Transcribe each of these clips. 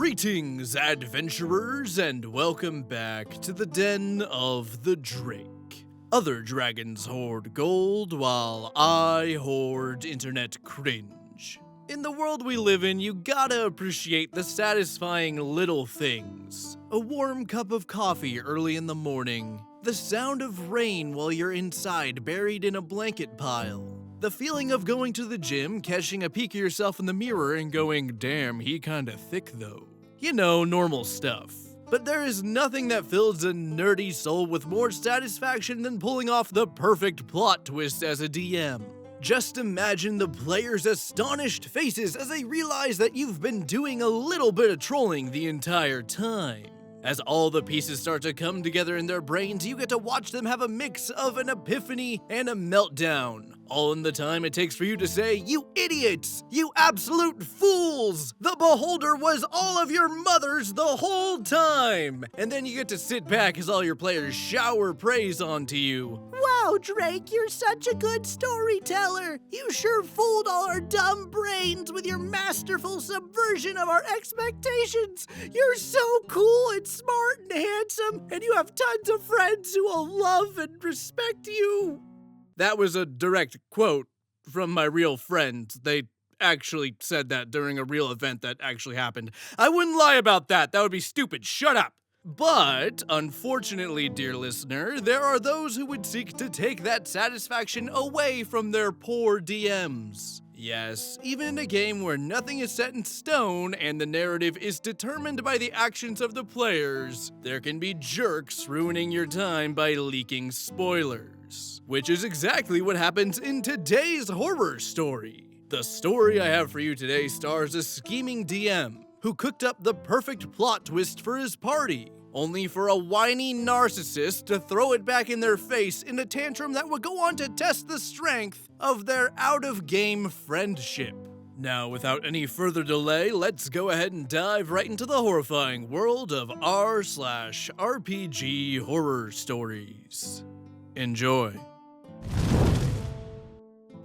Greetings, adventurers, and welcome back to the Den of the Drake. Other dragons hoard gold, while I hoard internet cringe. In the world we live in, you gotta appreciate the satisfying little things. A warm cup of coffee early in the morning, the sound of rain while you're inside buried in a blanket pile, the feeling of going to the gym, catching a peek of yourself in the mirror and going, damn, he kinda thick though. You know, normal stuff. But there is nothing that fills a nerdy soul with more satisfaction than pulling off the perfect plot twist as a DM. Just imagine the players' astonished faces as they realize that you've been doing a little bit of trolling the entire time. As all the pieces start to come together in their brains, you get to watch them have a mix of an epiphany and a meltdown. All in the time it takes for you to say, "You idiots! You absolute fools! The beholder was all of your mothers the whole time!" And then you get to sit back as all your players shower praise onto you. Wow, Drake, you're such a good storyteller! You sure fooled all our dumb brains with your masterful subversion of our expectations! You're so cool and smart and handsome, and you have tons of friends who will love and respect you! That was a direct quote from my real friends. They actually said that during a real event that actually happened. I wouldn't lie about that. That would be stupid. Shut up. But, unfortunately, dear listener, there are those who would seek to take that satisfaction away from their poor DMs. Yes, even in a game where nothing is set in stone and the narrative is determined by the actions of the players, there can be jerks ruining your time by leaking spoilers. Which is exactly what happens in today's horror story. The story I have for you today stars a scheming DM who cooked up the perfect plot twist for his party, only for a whiny narcissist to throw it back in their face in a tantrum that would go on to test the strength of their out-of-game friendship. Now, without any further delay, let's go ahead and dive right into the horrifying world of r/RPG-Horror-Stories. Enjoy.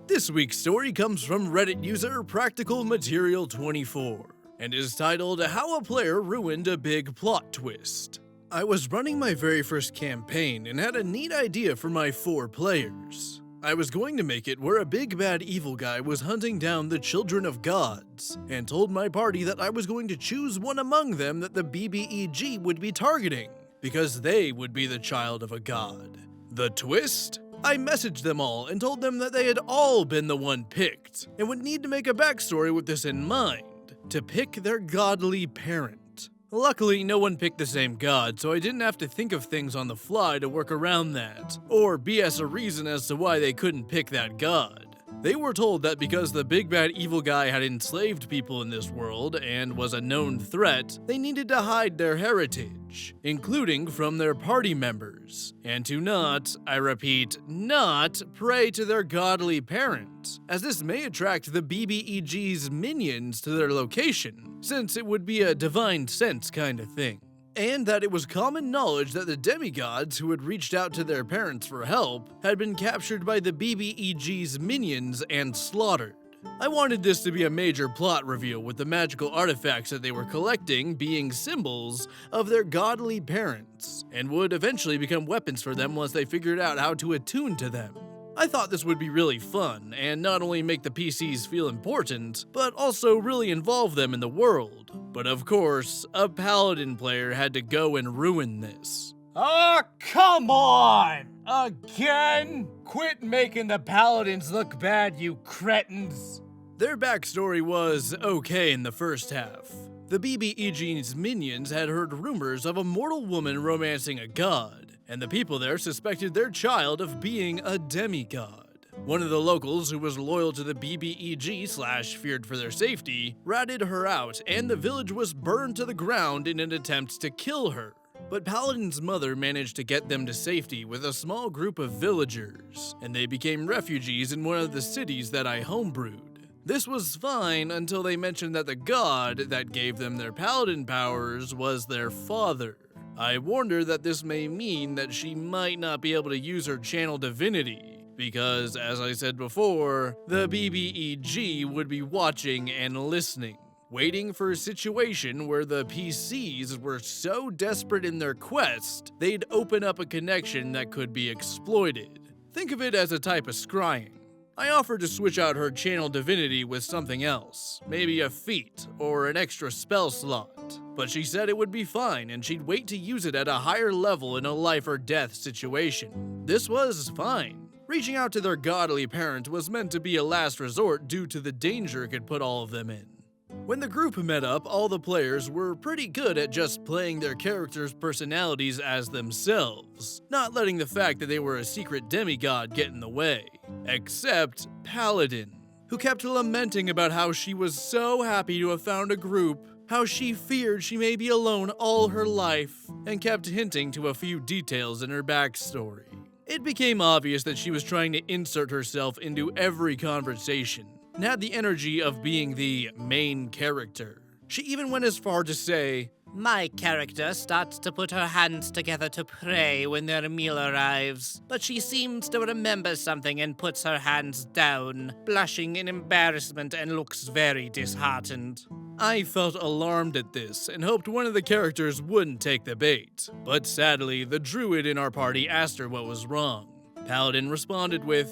This week's story comes from Reddit user Practical Material 24 and is titled How a Player Ruined a Big Plot Twist. I was running my very first campaign and had a neat idea for my 4 players. I was going to make it where a big bad evil guy was hunting down the children of gods, and told my party that I was going to choose one among them that the BBEG would be targeting, because they would be the child of a god. The twist? I messaged them all and told them that they had all been the one picked, and would need to make a backstory with this in mind, to pick their godly parent. Luckily, no one picked the same god, so I didn't have to think of things on the fly to work around that, or BS a reason as to why they couldn't pick that god. They were told that because the big bad evil guy had enslaved people in this world and was a known threat, they needed to hide their heritage, including from their party members, and to not, I repeat, not pray to their godly parent, as this may attract the BBEG's minions to their location, since it would be a divine sense kind of thing. And that it was common knowledge that the demigods who had reached out to their parents for help had been captured by the BBEG's minions and slaughtered. I wanted this to be a major plot reveal with the magical artifacts that they were collecting being symbols of their godly parents, and would eventually become weapons for them once they figured out how to attune to them. I thought this would be really fun, and not only make the PCs feel important, but also really involve them in the world. But of course, a paladin player had to go and ruin this. Oh, come on! Again? Quit making the paladins look bad, you cretins! Their backstory was okay in the first half. The BBEG's minions had heard rumors of a mortal woman romancing a god, and the people there suspected their child of being a demigod. One of the locals who was loyal to the BBEG / feared for their safety ratted her out, and the village was burned to the ground in an attempt to kill her. But Paladin's mother managed to get them to safety with a small group of villagers, and they became refugees in one of the cities that I homebrewed. This was fine until they mentioned that the god that gave them their paladin powers was their father. I warned her that this may mean that she might not be able to use her channel divinity, because, as I said before, the BBEG would be watching and listening. waiting for a situation where the PCs were so desperate in their quest, they'd open up a connection that could be exploited. Think of it as a type of scrying. I offered to switch out her channel divinity with something else, maybe a feat or an extra spell slot, but she said it would be fine and she'd wait to use it at a higher level in a life or death situation. This was fine. Reaching out to their godly parent was meant to be a last resort due to the danger it could put all of them in. When the group met up, all the players were pretty good at just playing their characters' personalities as themselves, not letting the fact that they were a secret demigod get in the way. Except Paladin, who kept lamenting about how she was so happy to have found a group, how she feared she may be alone all her life, and kept hinting to a few details in her backstory. It became obvious that she was trying to insert herself into every conversation, and had the energy of being the main character. She even went as far to say, "My character starts to put her hands together to pray when their meal arrives, but she seems to remember something and puts her hands down, blushing in embarrassment and looks very disheartened." I felt alarmed at this and hoped one of the characters wouldn't take the bait, but sadly, the druid in our party asked her what was wrong. Paladin responded with,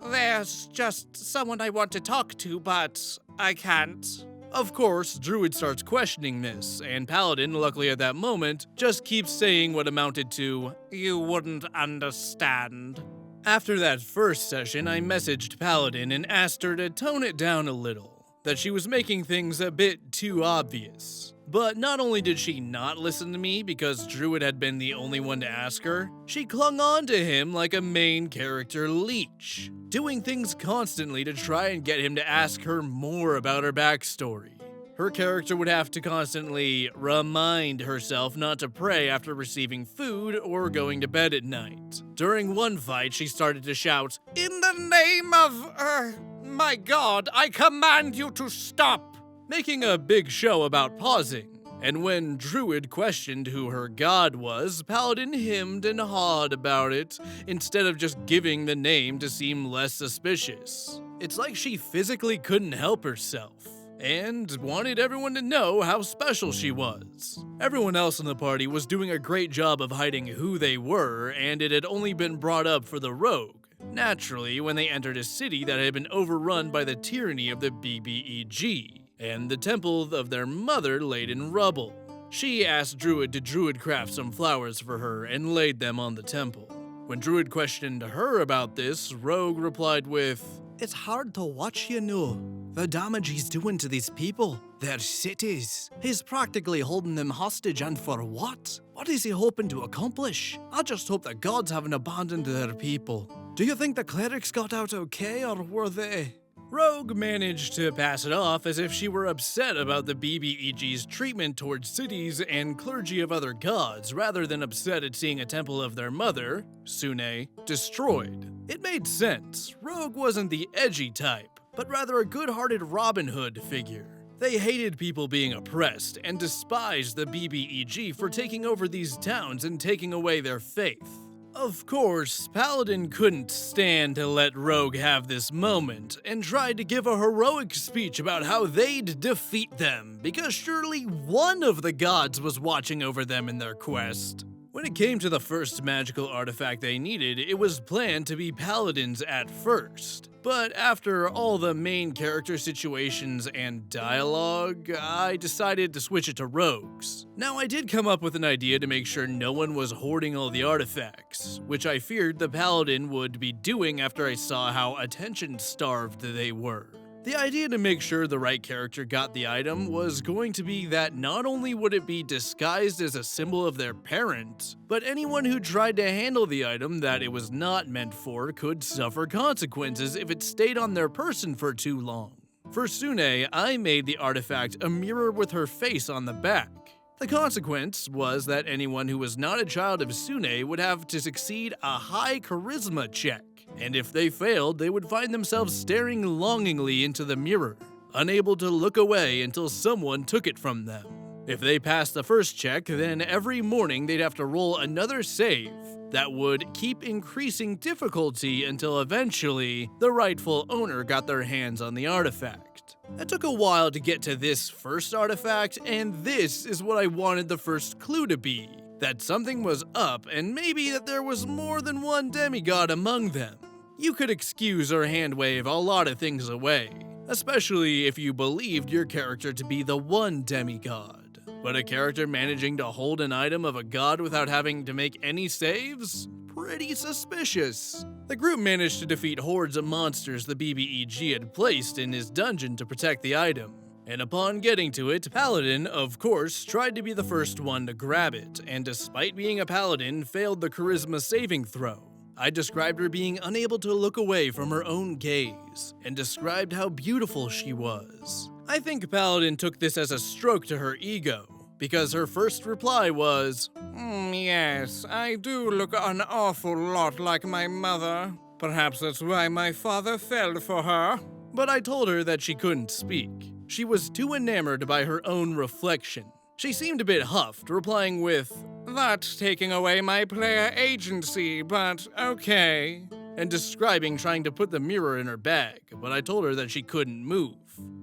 "There's just someone I want to talk to, but I can't." Of course, Druid starts questioning this, and Paladin, luckily at that moment, just keeps saying what amounted to, "You wouldn't understand." After that first session, I messaged Paladin and asked her to tone it down a little, that she was making things a bit too obvious. But not only did she not listen to me because Druid had been the only one to ask her, she clung on to him like a main character leech, doing things constantly to try and get him to ask her more about her backstory. Her character would have to constantly remind herself not to pray after receiving food or going to bed at night. During one fight, she started to shout, "In the name of, my God, I command you to stop!" making a big show about pausing. And when Druid questioned who her god was, Paladin hemmed and hawed about it, instead of just giving the name to seem less suspicious. It's like she physically couldn't help herself, and wanted everyone to know how special she was. Everyone else in the party was doing a great job of hiding who they were, and it had only been brought up for the rogue. Naturally, when they entered a city that had been overrun by the tyranny of the BuIIes, and the temple of their mother laid in rubble. She asked Druid to druidcraft some flowers for her and laid them on the temple. When Druid questioned her about this, Rogue replied with, "It's hard to watch, you know. The damage he's doing to these people, their cities. He's practically holding them hostage, and for what? What is he hoping to accomplish? I just hope the gods haven't abandoned their people. Do you think the clerics got out okay, or were they?" Rogue managed to pass it off as if she were upset about the BuIIes' treatment towards cities and clergy of other gods, rather than upset at seeing a temple of their mother, Sune, destroyed. It made sense. Rogue wasn't the edgy type, but rather a good-hearted Robin Hood figure. They hated people being oppressed and despised the BuIIG for taking over these towns and taking away their faith. Of course, Paladin couldn't stand to let Rogue have this moment and tried to give a heroic speech about how they'd defeat them, because surely one of the gods was watching over them in their quest. When it came to the first magical artifact they needed, it was planned to be Paladin's at first. But after all the main character situations and dialogue, I decided to switch it to Rogues. Now, I did come up with an idea to make sure no one was hoarding all the artifacts, which I feared the Paladin would be doing after I saw how attention-starved they were. The idea to make sure the right character got the item was going to be that not only would it be disguised as a symbol of their parent, but anyone who tried to handle the item that it was not meant for could suffer consequences if it stayed on their person for too long. For Sune, I made the artifact a mirror with her face on the back. The consequence was that anyone who was not a child of Sune would have to succeed a high charisma check. And if they failed, they would find themselves staring longingly into the mirror, unable to look away until someone took it from them. If they passed the first check, then every morning they'd have to roll another save that would keep increasing difficulty until eventually the rightful owner got their hands on the artifact. It took a while to get to this first artifact, and this is what I wanted the first clue to be. That something was up, and maybe that there was more than one demigod among them. You could excuse or handwave a lot of things away, especially if you believed your character to be the one demigod. But a character managing to hold an item of a god without having to make any saves? Pretty suspicious. The group managed to defeat hordes of monsters the BuIIes had placed in his dungeon to protect the item. And upon getting to it, Paladin, of course, tried to be the first one to grab it, and despite being a paladin, failed the charisma saving throw. I described her being unable to look away from her own gaze, and described how beautiful she was. I think Paladin took this as a stroke to her ego, because her first reply was, Yes, I do look an awful lot like my mother. Perhaps that's why my father fell for her. But I told her that she couldn't speak. She was too enamored by her own reflection. She seemed a bit huffed, replying with, That's taking away my player agency, but okay. And describing trying to put the mirror in her bag, but I told her that she couldn't move.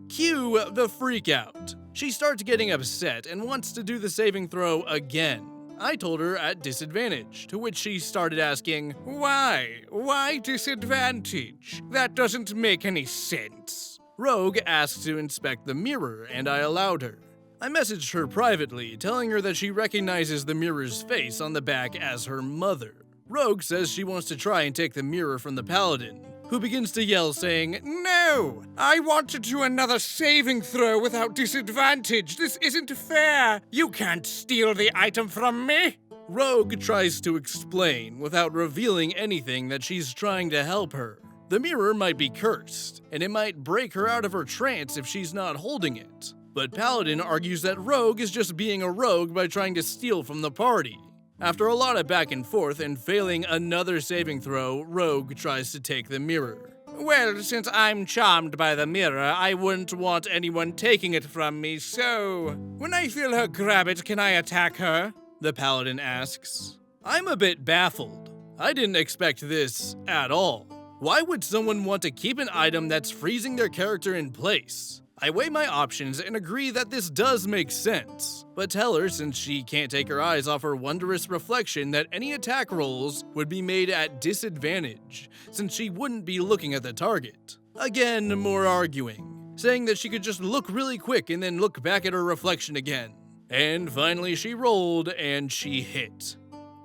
Cue the freak out. She starts getting upset and wants to do the saving throw again. I told her at disadvantage, to which she started asking, Why? Why disadvantage? That doesn't make any sense. Rogue asked to inspect the mirror, and I allowed her. I messaged her privately, telling her that she recognizes the mirror's face on the back as her mother. Rogue says she wants to try and take the mirror from the paladin, who begins to yell saying, No! I want to do another saving throw without disadvantage. This isn't fair. You can't steal the item from me. Rogue tries to explain without revealing anything that she's trying to help her. The mirror might be cursed, and it might break her out of her trance if she's not holding it. But Paladin argues that Rogue is just being a rogue by trying to steal from the party. After a lot of back and forth and failing another saving throw, Rogue tries to take the mirror. Well, since I'm charmed by the mirror, I wouldn't want anyone taking it from me, so when I feel her grab it, can I attack her? The Paladin asks. I'm a bit baffled. I didn't expect this at all. Why would someone want to keep an item that's freezing their character in place? I weigh my options and agree that this does make sense, but tell her, since she can't take her eyes off her wondrous reflection, that any attack rolls would be made at disadvantage, since she wouldn't be looking at the target. Again, more arguing, saying that she could just look really quick and then look back at her reflection again. And finally she rolled and she hit.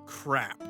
Crap.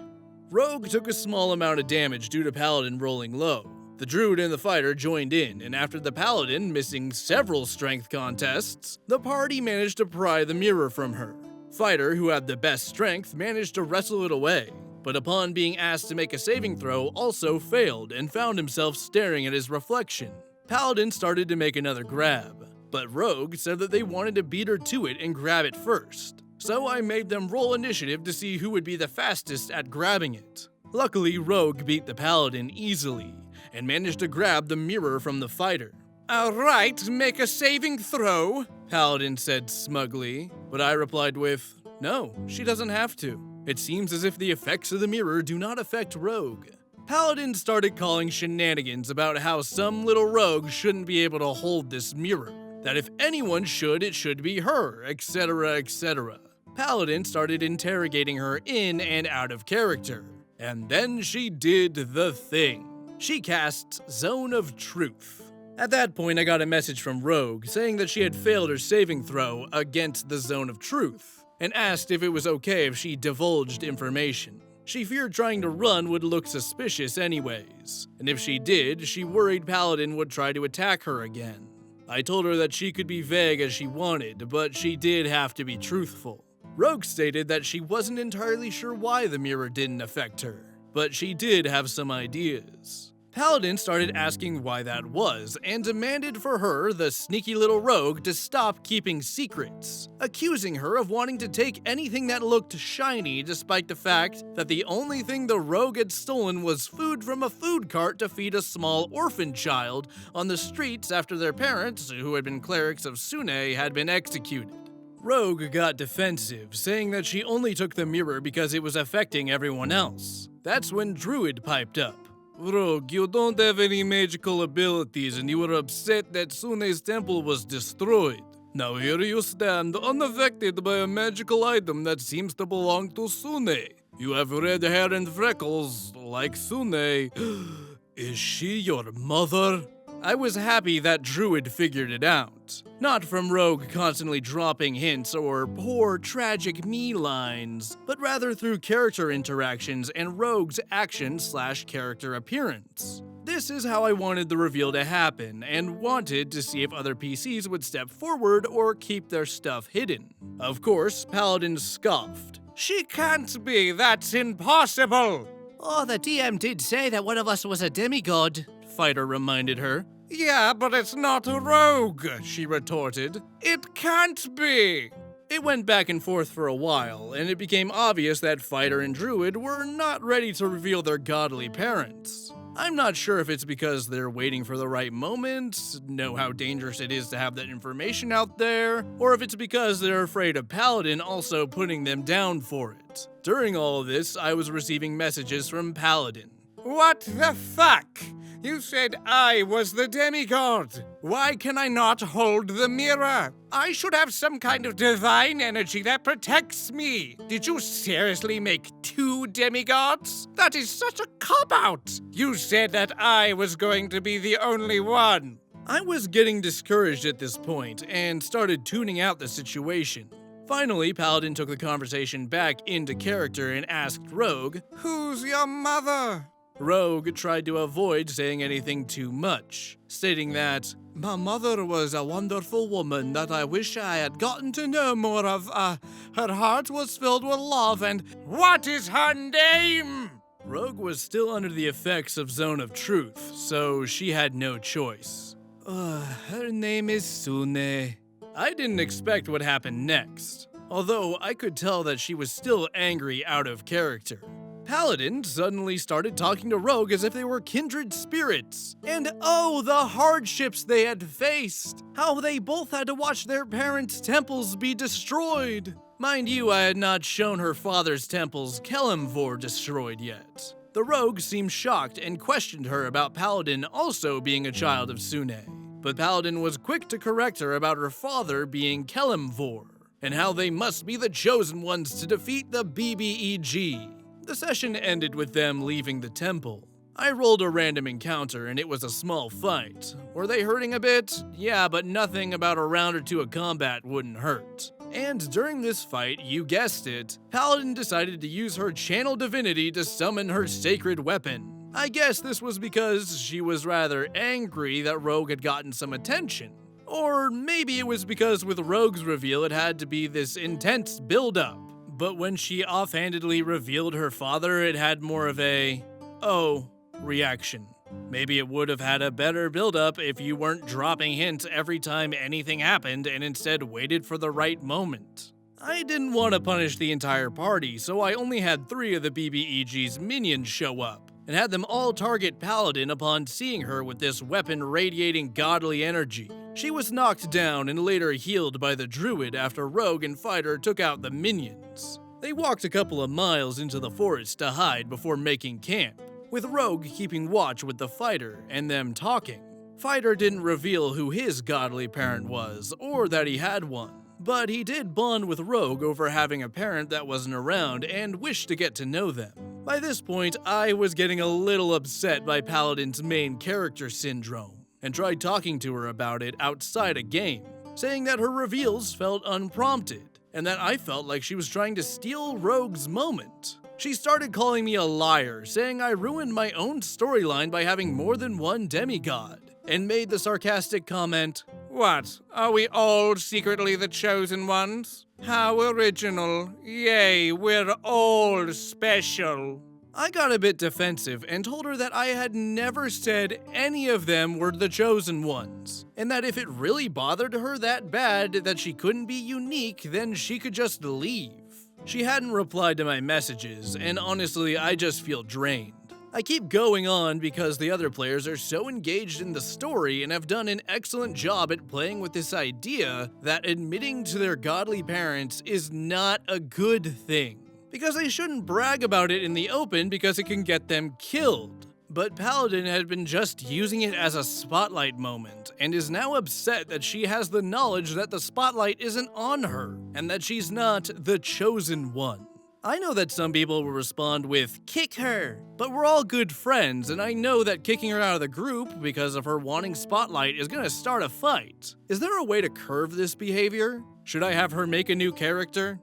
Rogue took a small amount of damage due to Paladin rolling low. The Druid and the Fighter joined in, and after the Paladin missing several strength contests, the party managed to pry the mirror from her. Fighter, who had the best strength, managed to wrestle it away, but upon being asked to make a saving throw, also failed and found himself staring at his reflection. Paladin started to make another grab, but Rogue said that they wanted to beat her to it and grab it first. So I made them roll initiative to see who would be the fastest at grabbing it. Luckily, Rogue beat the Paladin easily, and managed to grab the mirror from the Fighter. Alright, make a saving throw, Paladin said smugly, but I replied with, no, she doesn't have to. It seems as if the effects of the mirror do not affect Rogue. Paladin started calling shenanigans about how some little rogue shouldn't be able to hold this mirror, that if anyone should, it should be her, etc., etc. Paladin started interrogating her in and out of character, and then she did the thing. She casts Zone of Truth. At that point, I got a message from Rogue saying that she had failed her saving throw against the Zone of Truth, and asked if it was okay if she divulged information. She feared trying to run would look suspicious anyways, and if she did, she worried Paladin would try to attack her again. I told her that she could be vague as she wanted, but she did have to be truthful. Rogue stated that she wasn't entirely sure why the mirror didn't affect her, but she did have some ideas. Paladin started asking why that was, and demanded for her, the sneaky little rogue, to stop keeping secrets, accusing her of wanting to take anything that looked shiny despite the fact that the only thing the rogue had stolen was food from a food cart to feed a small orphan child on the streets after their parents, who had been clerics of Sune, had been executed. Rogue got defensive, saying that she only took the mirror because it was affecting everyone else. That's when Druid piped up. Rogue, you don't have any magical abilities and you were upset that Sune's temple was destroyed. Now here you stand, unaffected by a magical item that seems to belong to Sune. You have red hair and freckles, like Sune. Is she your mother? I was happy that Druid figured it out. Not from Rogue constantly dropping hints or poor tragic me lines, but rather through character interactions and Rogue's action/character appearance. This is how I wanted the reveal to happen, and wanted to see if other PCs would step forward or keep their stuff hidden. Of course, Paladin scoffed. She can't be, that's impossible! Oh, the DM did say that one of us was a demigod, Fighter reminded her. Yeah, but it's not a rogue, she retorted. It can't be! It went back and forth for a while, and it became obvious that Fighter and Druid were not ready to reveal their godly parents. I'm not sure if it's because they're waiting for the right moment, know how dangerous it is to have that information out there, or if it's because they're afraid of Paladin also putting them down for it. During all of this, I was receiving messages from Paladin. What the fuck? You said I was the demigod. Why can I not hold the mirror? I should have some kind of divine energy that protects me. Did you seriously make 2 demigods? That is such a cop-out. You said that I was going to be the only one. I was getting discouraged at this point and started tuning out the situation. Finally, Paladin took the conversation back into character and asked Rogue, "Who's your mother?" Rogue tried to avoid saying anything too much, stating that, "My mother was a wonderful woman that I wish I had gotten to know more of. Her heart was filled with love and—" What is her name? Rogue was still under the effects of Zone of Truth, so she had no choice. Her name is Sune. I didn't expect what happened next, although I could tell that she was still angry out of character. Paladin suddenly started talking to Rogue as if they were kindred spirits. And oh, the hardships they had faced! How they both had to watch their parents' temples be destroyed! Mind you, I had not shown her father's temples Kelemvor destroyed yet. The Rogue seemed shocked and questioned her about Paladin also being a child of Sune. But Paladin was quick to correct her about her father being Kelemvor, and how they must be the chosen ones to defeat the BuIIes. The session ended with them leaving the temple. I rolled a random encounter and it was a small fight. Were they hurting a bit? Yeah, but nothing about a round or 2 of combat wouldn't hurt. And during this fight, you guessed it, Paladin decided to use her channel divinity to summon her sacred weapon. I guess this was because she was rather angry that Rogue had gotten some attention. Or maybe it was because with Rogue's reveal it had to be this intense build-up. But when she offhandedly revealed her father, it had more of a, oh, reaction. Maybe it would have had a better build-up if you weren't dropping hints every time anything happened and instead waited for the right moment. I didn't want to punish the entire party, so I only had 3 of the BuIIes' minions show up, and had them all target Paladin upon seeing her with this weapon radiating godly energy. She was knocked down and later healed by the Druid after Rogue and Fighter took out the minions. They walked a couple of miles into the forest to hide before making camp, with Rogue keeping watch with the Fighter and them talking. Fighter didn't reveal who his godly parent was, or that he had one, but he did bond with Rogue over having a parent that wasn't around and wished to get to know them. By this point, I was getting a little upset by Paladin's main character syndrome, and tried talking to her about it outside a game, saying that her reveals felt unprompted, and that I felt like she was trying to steal Rogue's moment. She started calling me a liar, saying I ruined my own storyline by having more than one demigod, and made the sarcastic comment, "What, are we all secretly the chosen ones? How original. Yay, we're all special." I got a bit defensive and told her that I had never said any of them were the chosen ones, and that if it really bothered her that bad that she couldn't be unique, then she could just leave. She hadn't replied to my messages, and honestly, I just feel drained. I keep going on because the other players are so engaged in the story and have done an excellent job at playing with this idea that admitting to their godly parents is not a good thing. Because they shouldn't brag about it in the open because it can get them killed. But Paladin had been just using it as a spotlight moment, and is now upset that she has the knowledge that the spotlight isn't on her, and that she's not the chosen one. I know that some people will respond with, "Kick her," but we're all good friends, and I know that kicking her out of the group because of her wanting spotlight is gonna start a fight. Is there a way to curve this behavior? Should I have her make a new character?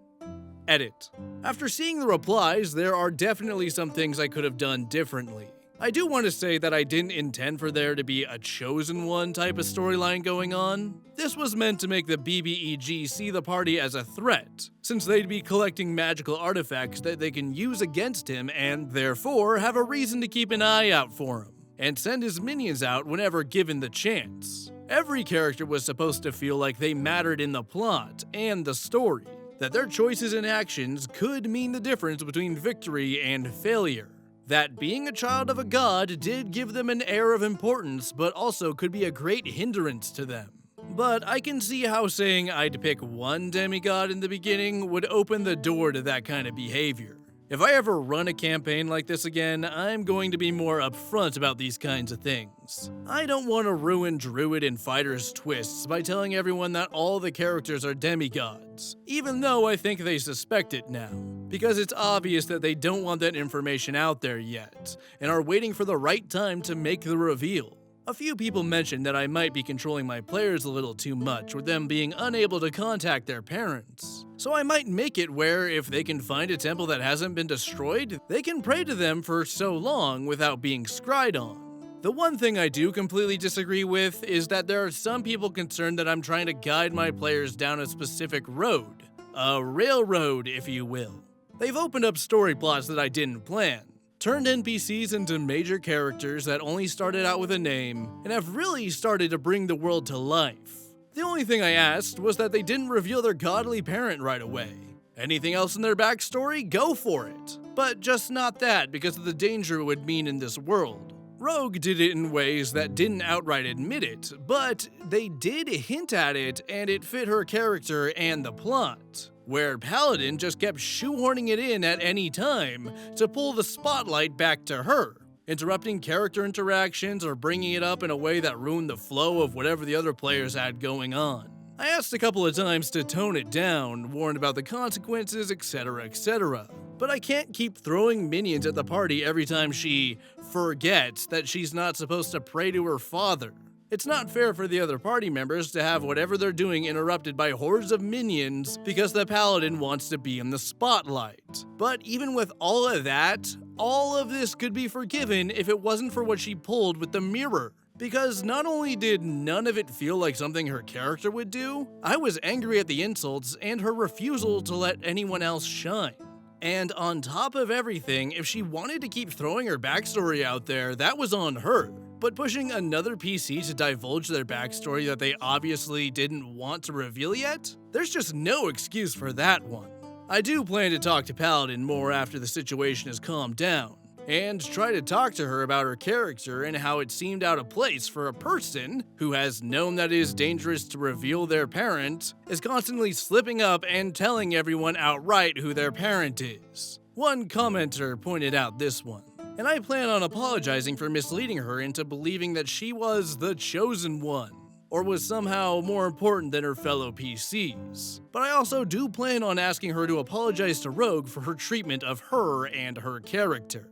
Edit. After seeing the replies, there are definitely some things I could have done differently. I do want to say that I didn't intend for there to be a chosen one type of storyline going on. This was meant to make the BBEG see the party as a threat, since they'd be collecting magical artifacts that they can use against him and therefore have a reason to keep an eye out for him, and send his minions out whenever given the chance. Every character was supposed to feel like they mattered in the plot and the story, that their choices and actions could mean the difference between victory and failure. That being a child of a god did give them an air of importance, but also could be a great hindrance to them. But I can see how saying I'd pick one demigod in the beginning would open the door to that kind of behavior. If I ever run a campaign like this again, I'm going to be more upfront about these kinds of things. I don't want to ruin Druid and Fighter's twists by telling everyone that all the characters are demigods, even though I think they suspect it now, because it's obvious that they don't want that information out there yet, and are waiting for the right time to make the reveal. A few people mentioned that I might be controlling my players a little too much, with them being unable to contact their parents. So I might make it where if they can find a temple that hasn't been destroyed, they can pray to them for so long without being scryed on. The one thing I do completely disagree with is that there are some people concerned that I'm trying to guide my players down a specific road. A railroad, if you will. They've opened up story plots that I didn't plan, turned NPCs into major characters that only started out with a name, and have really started to bring the world to life. The only thing I asked was that they didn't reveal their godly parent right away. Anything else in their backstory? Go for it. But just not that, because of the danger it would mean in this world. Rogue did it in ways that didn't outright admit it, but they did hint at it, and it fit her character and the plot. Where Paladin just kept shoehorning it in at any time to pull the spotlight back to her, interrupting character interactions or bringing it up in a way that ruined the flow of whatever the other players had going on. I asked a couple of times to tone it down, warned about the consequences, etc., etc. But I can't keep throwing minions at the party every time she forgets that she's not supposed to pray to her father. It's not fair for the other party members to have whatever they're doing interrupted by hordes of minions because the paladin wants to be in the spotlight. But even with all of that, all of this could be forgiven if it wasn't for what she pulled with the mirror. Because not only did none of it feel like something her character would do, I was angry at the insults and her refusal to let anyone else shine. And on top of everything, if she wanted to keep throwing her backstory out there, that was on her. But pushing another PC to divulge their backstory that they obviously didn't want to reveal yet? There's just no excuse for that one. I do plan to talk to Paladin more after the situation has calmed down, and try to talk to her about her character and how it seemed out of place for a person who has known that it is dangerous to reveal their parent, is constantly slipping up and telling everyone outright who their parent is. One commenter pointed out this one, and I plan on apologizing for misleading her into believing that she was the chosen one, or was somehow more important than her fellow PCs. But I also do plan on asking her to apologize to Rogue for her treatment of her and her character.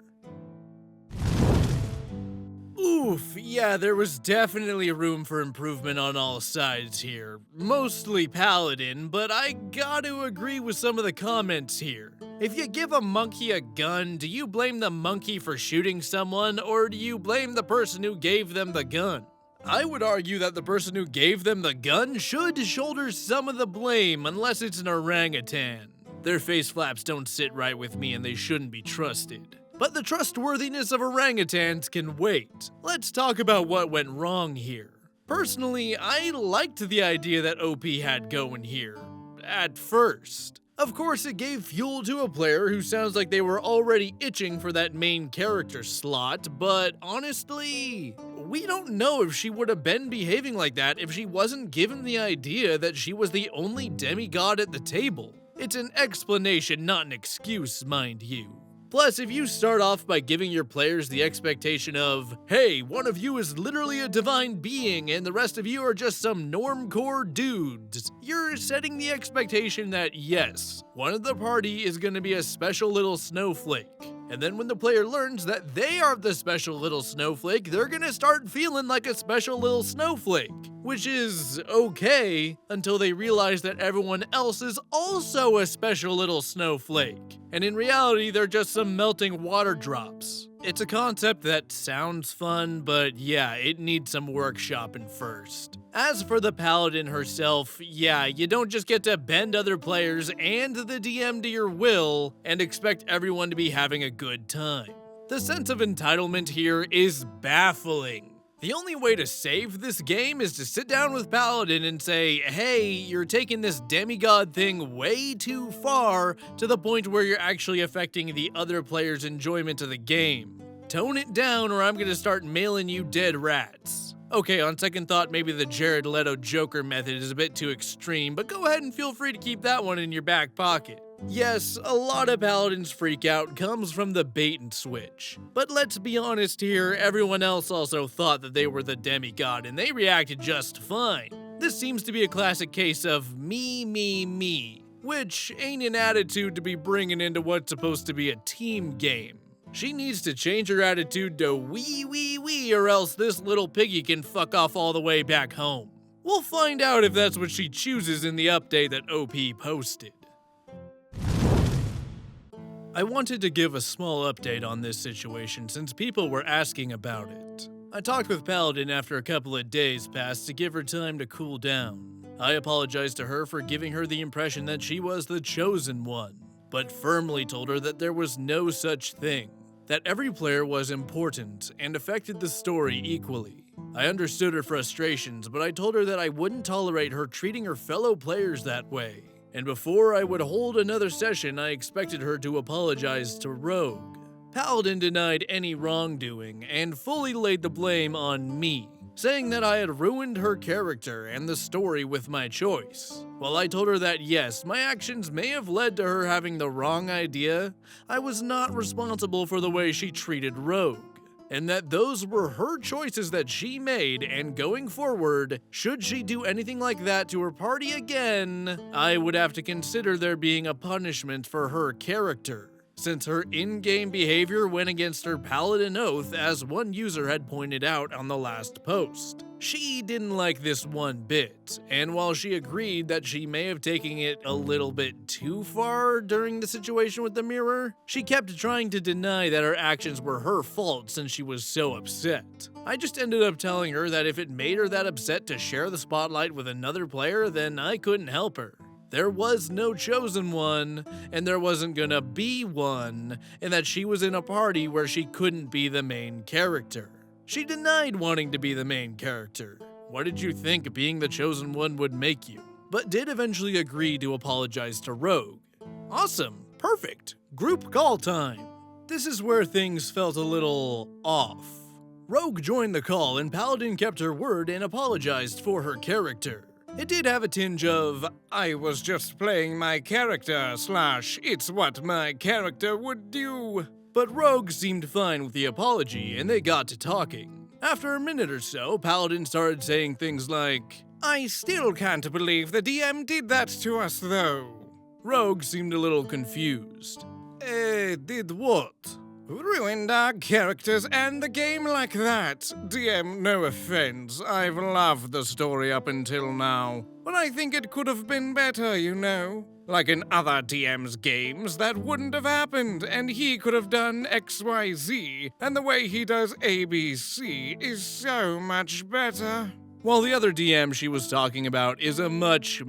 Oof, yeah, there was definitely room for improvement on all sides here. Mostly Paladin, but I gotta agree with some of the comments here. If you give a monkey a gun, do you blame the monkey for shooting someone, or do you blame the person who gave them the gun? I would argue that the person who gave them the gun should shoulder some of the blame, unless it's an orangutan. Their face flaps don't sit right with me and they shouldn't be trusted. But the trustworthiness of orangutans can wait. Let's talk about what went wrong here. Personally, I liked the idea that OP had going here. At first. Of course, it gave fuel to a player who sounds like they were already itching for that main character slot, but honestly, we don't know if she would have been behaving like that if she wasn't given the idea that she was the only demigod at the table. It's an explanation, not an excuse, mind you. Plus, if you start off by giving your players the expectation of, hey, one of you is literally a divine being and the rest of you are just some normcore dudes, you're setting the expectation that yes, one of the party is going to be a special little snowflake. And then when the player learns that they are the special little snowflake, they're gonna start feeling like a special little snowflake. Which is okay until they realize that everyone else is also a special little snowflake. And in reality, they're just some melting water drops. It's a concept that sounds fun, but yeah, it needs some workshopping first. As for the paladin herself, yeah, you don't just get to bend other players and the DM to your will and expect everyone to be having a good time. The sense of entitlement here is baffling. The only way to save this game is to sit down with Paladin and say, hey, you're taking this demigod thing way too far to the point where you're actually affecting the other player's enjoyment of the game. Tone it down or I'm gonna start mailing you dead rats. Okay, on second thought, maybe the Jared Leto Joker method is a bit too extreme, but go ahead and feel free to keep that one in your back pocket. Yes, a lot of Paladin's freak out comes from the bait and switch. But let's be honest here, everyone else also thought that they were the demigod and they reacted just fine. This seems to be a classic case of me, which ain't an attitude to be bringing into what's supposed to be a team game. She needs to change her attitude to we, or else this little piggy can fuck off all the way back home. We'll find out if that's what she chooses in the update that OP posted. I wanted to give a small update on this situation since people were asking about it. I talked with Paladin after a couple of days passed to give her time to cool down. I apologized to her for giving her the impression that she was the chosen one, but firmly told her that there was no such thing, that every player was important and affected the story equally. I understood her frustrations, but I told her that I wouldn't tolerate her treating her fellow players that way. And before I would hold another session, I expected her to apologize to Rogue. Paladin denied any wrongdoing and fully laid the blame on me, saying that I had ruined her character and the story with my choice. While I told her that yes, my actions may have led to her having the wrong idea, I was not responsible for the way she treated Rogue. And that those were her choices that she made, and going forward, should she do anything like that to her party again, I would have to consider there being a punishment for her character, since her in-game behavior went against her paladin oath, as one user had pointed out on the last post. She didn't like this one bit, and while she agreed that she may have taken it a little bit too far during the situation with the mirror, she kept trying to deny that her actions were her fault since she was so upset. I just ended up telling her that if it made her that upset to share the spotlight with another player, then I couldn't help her. There was no chosen one, and there wasn't gonna be one, and that she was in a party where she couldn't be the main character. She denied wanting to be the main character. What did you think being the chosen one would make you? But did eventually agree to apologize to Rogue. Awesome, perfect, group call time. This is where things felt a little off. Rogue joined the call and Paladin kept her word and apologized for her character. It did have a tinge of, I was just playing my character / it's what my character would do. But Rogue seemed fine with the apology and they got to talking. After a minute or so, Paladin started saying things like, I still can't believe the DM did that to us though. Rogue seemed a little confused. Did what? Ruined our characters and the game like that. DM, no offense, I've loved the story up until now, but I think it could have been better, you know? Like in other DM's games, that wouldn't have happened, and he could have done XYZ, and the way he does ABC is so much better. While the other DM she was talking about is a much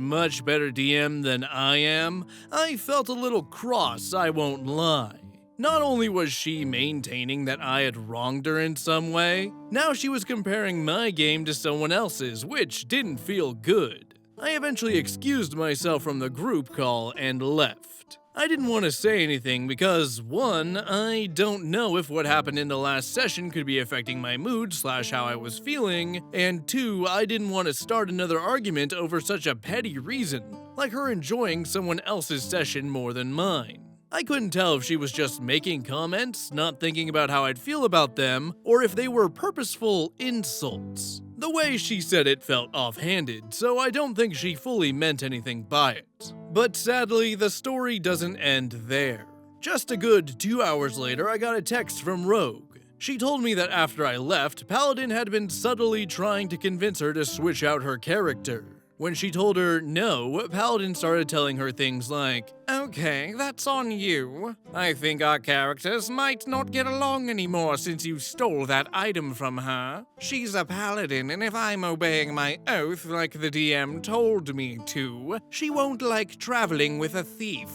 better DM than I am, I felt a little cross, I won't lie. Not only was she maintaining that I had wronged her in some way, now she was comparing my game to someone else's, which didn't feel good. I eventually excused myself from the group call and left. I didn't want to say anything because, one, I don't know if what happened in the last session could be affecting my mood / how I was feeling, and two, I didn't want to start another argument over such a petty reason, like her enjoying someone else's session more than mine. I couldn't tell if she was just making comments, not thinking about how I'd feel about them, or if they were purposeful insults. The way she said it felt offhanded, so I don't think she fully meant anything by it. But sadly, the story doesn't end there. Just a good 2 hours later, I got a text from Rogue. She told me that after I left, Paladin had been subtly trying to convince her to switch out her character. When she told her no, Paladin started telling her things like, "Okay, that's on you. I think our characters might not get along anymore since you stole that item from her. She's a paladin, and if I'm obeying my oath like the DM told me to, she won't like traveling with a thief."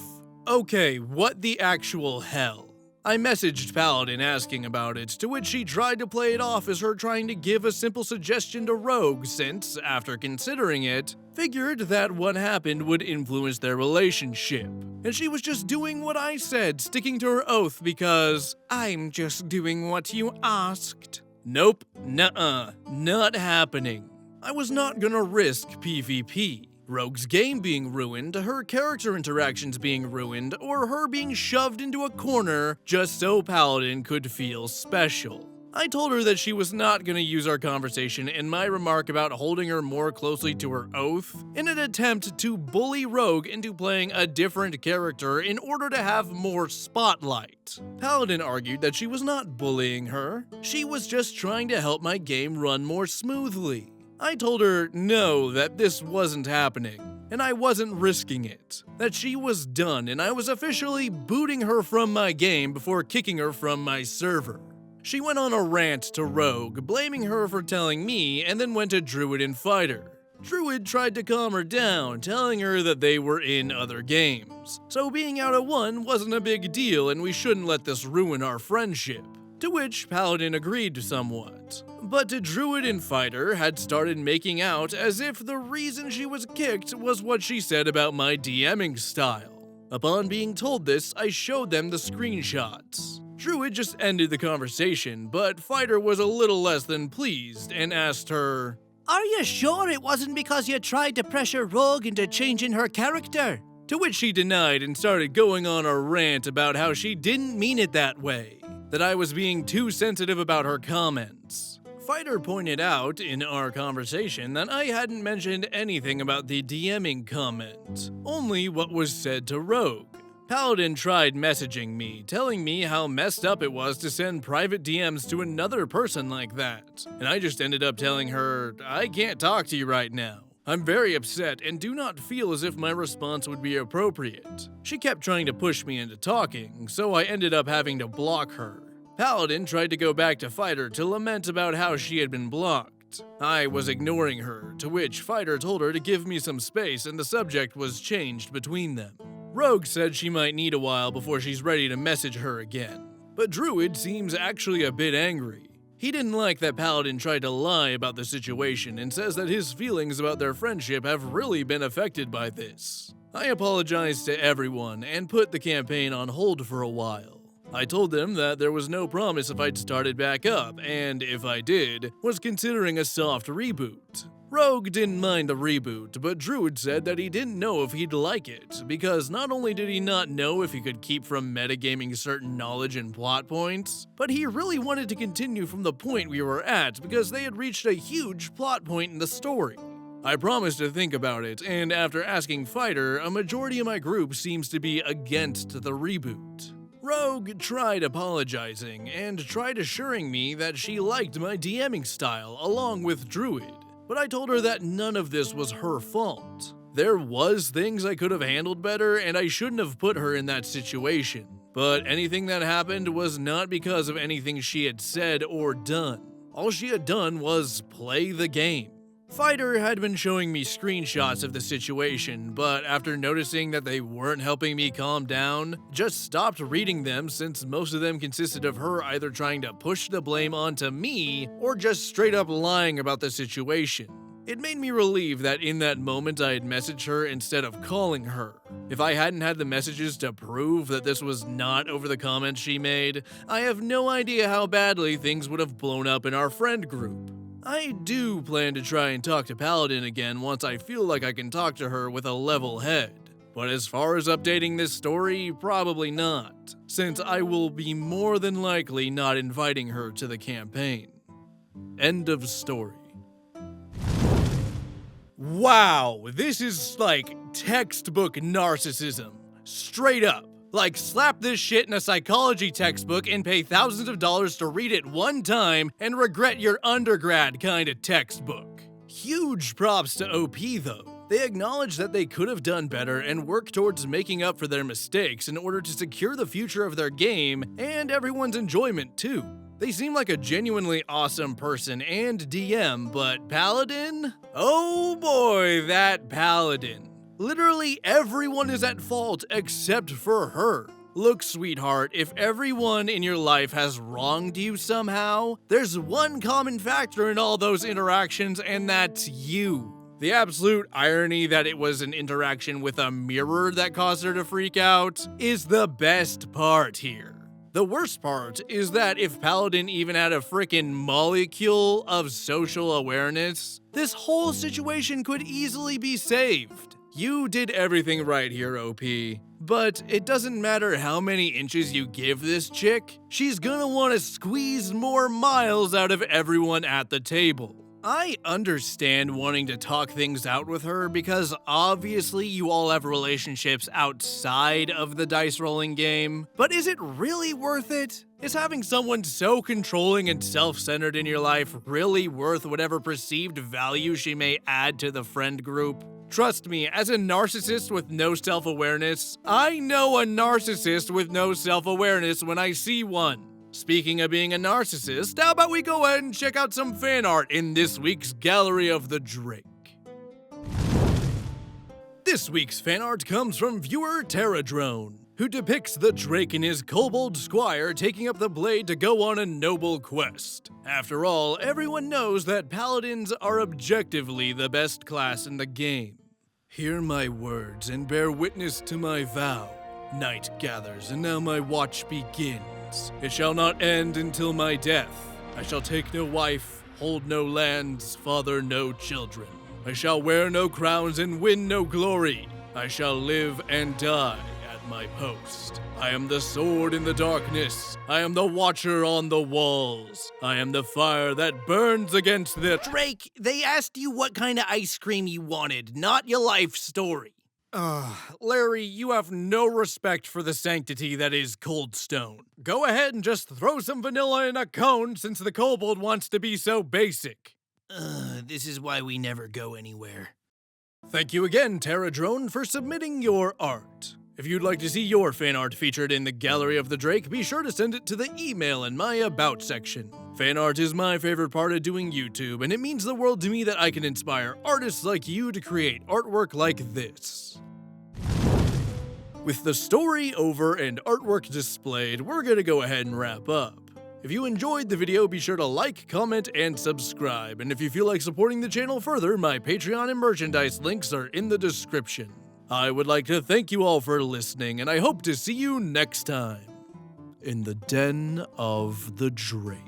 Okay, what the actual hell? I messaged Paladin asking about it, to which she tried to play it off as her trying to give a simple suggestion to Rogue since, after considering it, figured that what happened would influence their relationship. And she was just doing what I said, sticking to her oath because I'm just doing what you asked. Nope, nuh-uh, not happening. I was not gonna risk PvP. Rogue's game being ruined, her character interactions being ruined, or her being shoved into a corner just so Paladin could feel special. I told her that she was not going to use our conversation and my remark about holding her more closely to her oath in an attempt to bully Rogue into playing a different character in order to have more spotlight. Paladin argued that she was not bullying her, she was just trying to help my game run more smoothly. I told her no, that this wasn't happening, and I wasn't risking it, that she was done and I was officially booting her from my game before kicking her from my server. She went on a rant to Rogue, blaming her for telling me, and then went to Druid and Fighter. Druid tried to calm her down, telling her that they were in other games, so being out of one wasn't a big deal and we shouldn't let this ruin our friendship. To which Paladin agreed somewhat. But Druid and Fighter had started making out as if the reason she was kicked was what she said about my DMing style. Upon being told this, I showed them the screenshots. Druid just ended the conversation, but Fighter was a little less than pleased and asked her, "Are you sure it wasn't because you tried to pressure Rogue into changing her character?" To which she denied and started going on a rant about how she didn't mean it that way, that I was being too sensitive about her comments. Fighter pointed out in our conversation that I hadn't mentioned anything about the DMing comment, only what was said to Rogue. Paladin tried messaging me, telling me how messed up it was to send private DMs to another person like that, and I just ended up telling her, I can't talk to you right now. I'm very upset and do not feel as if my response would be appropriate. She kept trying to push me into talking, so I ended up having to block her. Paladin tried to go back to Fighter to lament about how she had been blocked. I was ignoring her, to which Fighter told her to give me some space and the subject was changed between them. Rogue said she might need a while before she's ready to message her again. But Druid seems actually a bit angry. He didn't like that Paladin tried to lie about the situation and says that his feelings about their friendship have really been affected by this. I apologized to everyone and put the campaign on hold for a while. I told them that there was no promise if I'd started back up, and if I did, was considering a soft reboot. Rogue didn't mind the reboot, but Druid said that he didn't know if he'd like it, because not only did he not know if he could keep from metagaming certain knowledge and plot points, but he really wanted to continue from the point we were at because they had reached a huge plot point in the story. I promised to think about it, and after asking Fighter, a majority of my group seems to be against the reboot. Rogue tried apologizing and tried assuring me that she liked my DMing style along with Druid, but I told her that none of this was her fault. There was things I could have handled better and I shouldn't have put her in that situation, but anything that happened was not because of anything she had said or done. All she had done was play the game. Fighter had been showing me screenshots of the situation, but after noticing that they weren't helping me calm down, just stopped reading them since most of them consisted of her either trying to push the blame onto me or just straight up lying about the situation. It made me relieved that in that moment I had messaged her instead of calling her. If I hadn't had the messages to prove that this was not over the comments she made, I have no idea how badly things would have blown up in our friend group. I do plan to try and talk to Paladin again once I feel like I can talk to her with a level head. But as far as updating this story, probably not, since I will be more than likely not inviting her to the campaign. End of story. Wow, this is like textbook narcissism. Straight up. Like, slap this shit in a psychology textbook and pay thousands of dollars to read it one time and regret your undergrad kind of textbook. Huge props to OP though. They acknowledge that they could have done better and work towards making up for their mistakes in order to secure the future of their game and everyone's enjoyment too. They seem like a genuinely awesome person and DM, but Paladin? Oh boy, that Paladin. Literally everyone is at fault except for her. Look, sweetheart, if everyone in your life has wronged you somehow, there's one common factor in all those interactions, and that's you. The absolute irony that it was an interaction with a mirror that caused her to freak out is the best part here. The worst part is that if Paladin even had a frickin' molecule of social awareness, this whole situation could easily be saved. You did everything right here, OP. But it doesn't matter how many inches you give this chick, she's gonna want to squeeze more miles out of everyone at the table. I understand wanting to talk things out with her because obviously you all have relationships outside of the dice rolling game, but is it really worth it? Is having someone so controlling and self-centered in your life really worth whatever perceived value she may add to the friend group? Trust me, as a narcissist with no self-awareness, I know a narcissist with no self-awareness when I see one. Speaking of being a narcissist, how about we go ahead and check out some fan art in this week's Gallery of the Drake. This week's fan art comes from viewer Terradrone, who depicts the Drake and his kobold squire taking up the blade to go on a noble quest. After all, everyone knows that paladins are objectively the best class in the game. Hear my words and bear witness to my vow. Night gathers, and now my watch begins. It shall not end until my death. I shall take no wife, hold no lands, father no children. I shall wear no crowns and win no glory. I shall live and die at my post. I am the sword in the darkness. I am the watcher on the walls. I am the fire that burns against the— Drake, they asked you what kind of ice cream you wanted, not your life story. Larry, you have no respect for the sanctity that is Cold Stone. Go ahead and just throw some vanilla in a cone since the kobold wants to be so basic. This is why we never go anywhere. Thank you again, Terradrone, for submitting your art. If you'd like to see your fan art featured in the Gallery of the Drake, be sure to send it to the email in my About section. Fan art is my favorite part of doing YouTube, and it means the world to me that I can inspire artists like you to create artwork like this. With the story over and artwork displayed, we're gonna go ahead and wrap up. If you enjoyed the video, be sure to like, comment, and subscribe. And if you feel like supporting the channel further, my Patreon and merchandise links are in the description. I would like to thank you all for listening, and I hope to see you next time in the Den of the Drake.